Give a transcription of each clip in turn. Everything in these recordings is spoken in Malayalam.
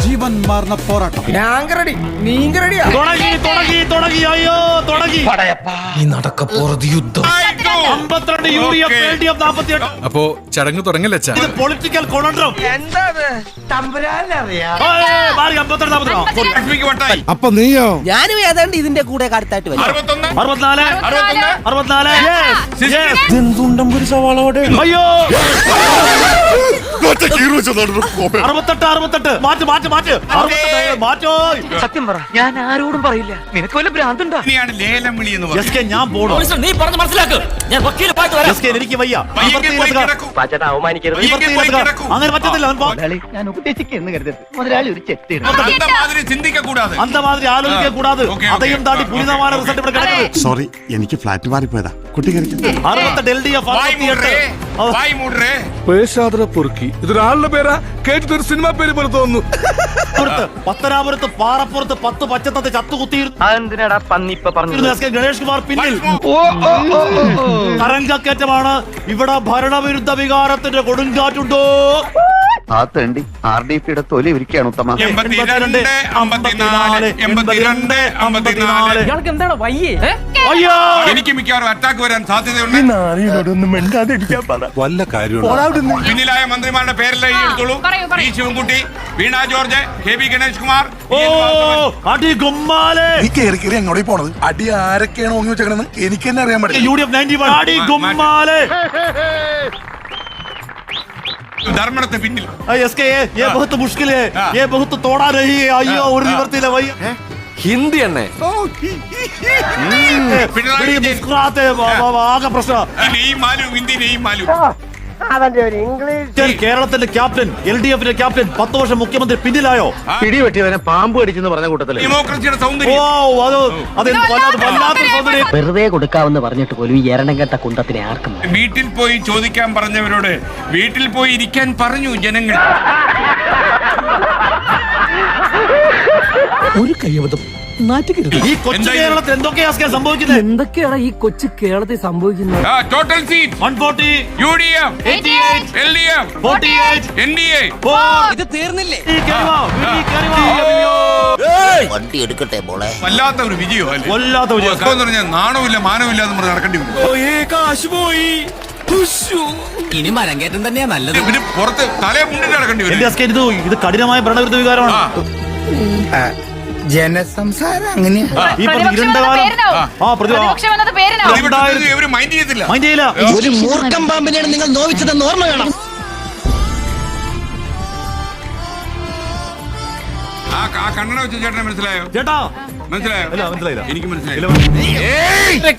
ജീവൻ മാറുന്ന പോരാട്ടം. അപ്പോ ചടങ്ങ് തുടങ്ങല്ലേ? പൊളിറ്റിക്കൽ കൊളണ്ടം. അപ്പൊ നീയോ? ഞാനും ഏതാണ്ട് ഇതിന്റെ കൂടെ കടുത്തായിട്ട് വരും. 64 എന്തുണ്ടൊരു സവാളോടെ. അയ്യോ 68 മാറ്റോ. സത്യം പറ, ഞാൻ ആരോടും പറയില്ല. നിനക്ക് വല്ല ഭ്രാന്തുണ്ടോ? ലേലം വിളി എന്ന് പറഞ്ഞു. ഞാൻ പോണോ? നീ പറഞ്ഞ് മനസ്സിലാക്ക്. ഞാൻ വക്കീലുമായിട്ട് വരാം. എനിക്ക് വയ്യ. അവമാനിക്കരുത്. അങ്ങനെ പറ്റത്തില്ല. ഞാൻ ഉപദേശിക്കുന്നു കരുതരുത്. മുതലാളി ഒരു ചെത്തി ചിന്തിക്കൂടാതെ അന്തമാതിരി ആലോചിക്കാൻ കൂടാതെ അതയും താണ്ടി പുനിതമായ റിസൾട്ട് ഇവിടെ കിടക്കുന്നത്. സോറി, എനിക്ക് ഫ്ലാറ്റ് മാറിപ്പോയതാ. കുട്ടി 68 LDF 68 ഇതൊരാളുടെ പേരാ? കേട്ടിട്ടൊരു സിനിമ പേര് പോലെ തോന്നുന്നു. പത്തനാപുരത്ത് പാറപ്പുറത്ത് 10 പച്ചത്തത്തെ ചത്തുകുത്തിയിരുന്നു. അതെന്തിനാടാ പന്നി ഇപ്പൊ പറഞ്ഞു? ഗണേഷ് കുമാർ പിന്നിൽ. തരംഗക്കയറ്റമാണ്. ഇവിടെ ഭരണവിരുദ്ധ വികാരത്തിന്റെ കൊടുങ്കാറ്റുണ്ടോ? ആ തേണ്ടി RDPയുടെ തൊലി ഇരിക്കുകയാണ് ഉത്തമ. 82, 54, 82, ഇയാൾക്ക് എന്താണ് വയ്യേ? അയ്യോ എനിക്ക് മിക്കവാറും അറ്റാക്ക് വരാൻ സാധ്യതയുണ്ട്. വല്ല കാര്യമുണ്ട്? പിന്നിലായ മന്ത്രിമാരുടെ പേരെല്ലാം എഴുതിയെടുത്തോളൂ. പി ശിവൻകുട്ടി, വീണ ജോർജ്, KB ഗണേഷ് കുമാർ. അടി ഗുമ്മാലെ. എങ്ങോട്ടേ പോണത്? അടി ആരൊക്കെയാണ് ഓങ്ങി വെച്ചേക്കണെന്ന് എനിക്ക് തന്നെ അറിയാൻ പറ്റില്ല. UDF 91 അടി ഗുമ്മാലെ. ധർമ്മടത്തെ പിന്നിൽ SK ये बहुत मुश्किल है, ये बहुत तोड़ा रही है. अയ്യോ ഒരു നിവർത്തിയില്ല വയ്യ. ഹിന്ദി എന്നെ മുസ്കുറാത്തെ ആകെ പ്രശ്നം. കേരളത്തിന്റെ ക്യാപ്റ്റൻ, LDFന്റെ ക്യാപ്റ്റൻ, 10 വർഷം മുഖ്യമന്ത്രി പിന്നിലായോ? പിടിവെട്ടിയവനെ പാമ്പ് കടിച്ചെന്ന് പറഞ്ഞ കൂട്ടത്തില്. ഡെമോക്രസിയുടെ ഓ സൗന്ദര്യം. വല്ലാത്ത സൗന്ദര്യം. വെറുതെ കൊടുക്കാവെന്ന് പറഞ്ഞിട്ട് പോലും ഈ എരണം കെട്ട കുണ്ടത്തിനെ ആർക്കും. വീട്ടിൽ പോയി ചോദിക്കാൻ പറഞ്ഞവരോട് വീട്ടിൽ പോയി ഇരിക്കാൻ പറഞ്ഞു ജനങ്ങൾ. ഒരു കയ്യബദ്ധം നാറ്റുകരുത്. ഈ കൊച്ചു കേരളത്തിൽ എന്തൊക്കെയാ സംഭവിക്കുന്നത്? എന്തൊക്കെയാണ് ഈ കൊച്ചു കേരളത്തിൽ സംഭവിക്കുന്നത്? Total seat 140, UDF 88, LDF 48, NDA. ഇത് തീർന്നില്ലേ? വണ്ടി എടുക്കട്ടെ മോളെ. വല്ലാത്ത ഒരു വിജയോ അല്ലേ? വല്ലാത്ത വിജയം. പറഞ്ഞാൽ നാണമില്ല മാനമില്ല എന്ന് പറഞ്ഞ് നടക്കേണ്ടി വരും. ഇനി മരം കയറ്റം തന്നെയാ നല്ലത്. പിന്നെ പുറത്ത് തലയെ മുന്നിട്ട് നടക്കേണ്ടി വരും. ഇത് കഠിനമായ ഭരണവിരുദ്ധ വികാരമാണ്. ജനസംസാരം അങ്ങനെയാ. ഈ ഇരുണ്ട കാലം ഇവര് മൈൻഡ് ചെയ്തില്ല. ഒരു മൂർഖം പാമ്പിനെയാണ് നിങ്ങൾ നോവിച്ചതെന്ന് ഓർമ്മ വേണം. ആ കണ്ണട വെച്ച ചേട്ടനെ മനസ്സിലായോ? ചേട്ടാ മനസ്സിലായോ? മനസ്സിലായില്ല. എനിക്ക് മനസ്സിലായില്ല.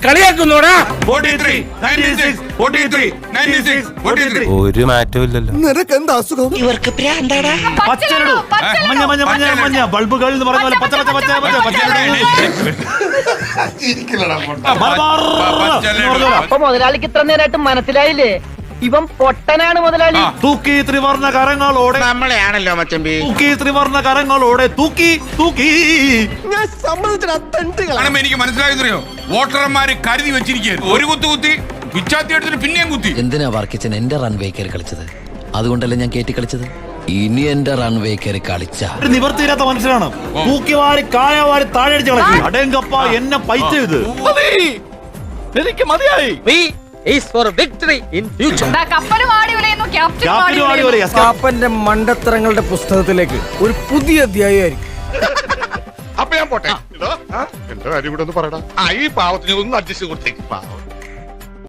കളിയാക്കുന്നോടാ. 43, 96, 43, 96, 43. ഒരു മാറ്റവും ഇല്ലല്ലോ. നിനക്ക് എന്താ അസുഖം? ഇവർക്ക് പ്രാന്താടാ. പച്ചലിടൂ. മഞ്ഞ ബൾബുകൾ എന്ന് പറഞ്ഞ പോലെ പച്ച. അപ്പൊ മുതലാളിക്ക് ഇത്ര നേരമായിട്ട് മനസ്സിലായില്ലേ? ഇവൻ പൊട്ടനാണ് മുതലാളി. തൂക്കി ത്രിവർണ്ണ കരങ്ങളോടെ നമ്മളെയാണല്ലോ മച്ചമ്പി. തൂക്കി ത്രിവർണ്ണ കരങ്ങളോടെ തൂക്കി. ഞാൻ സമ്മതിച്ചിട്ട് എനിക്ക് മനസ്സിലായെന്നറിയോ? വോട്ടർമാര് കരുതി വെച്ചിരിക്കുകയായിരുന്നു. ഒരു കുത്തി പിച്ചാത്തി എടുത്തിട്ട് പിന്നെയും കുത്തി. എന്തിനാ വർക്കിച്ചൻ എന്റെ റൺവേ കയറി കളിച്ചത്? അതുകൊണ്ടല്ലേ ഞാൻ കയറ്റി കളിച്ചത്. ഇനി എന്റെ റൺവേ കയറി കളിച്ച നിവർത്തിയില്ലാത്ത മനുഷ്യനാണ്. തൂക്കി വാരി കായവാരി താഴെ അടിച്ച് കളഞ്ഞു. അടേങ്കപ്പ എന്നെ പൈറ്റ് ചെയ്ത് എനിക്ക് മതിയായി. കാപ്പന്റെ മണ്ടത്തരങ്ങളുടെ പുസ്തകത്തിലേക്ക് ഒരു പുതിയ അധ്യായമായിരിക്കും. അപ്പൊ ഞാൻ പോട്ടെ. എന്റെ കാര്യം കൂടെ ഒന്ന് പറയടാ. ഈ പാവത്തിന് ഒന്ന് അഡ്ജസ്റ്റ് കൊടുത്തേക്ക്. പാവം.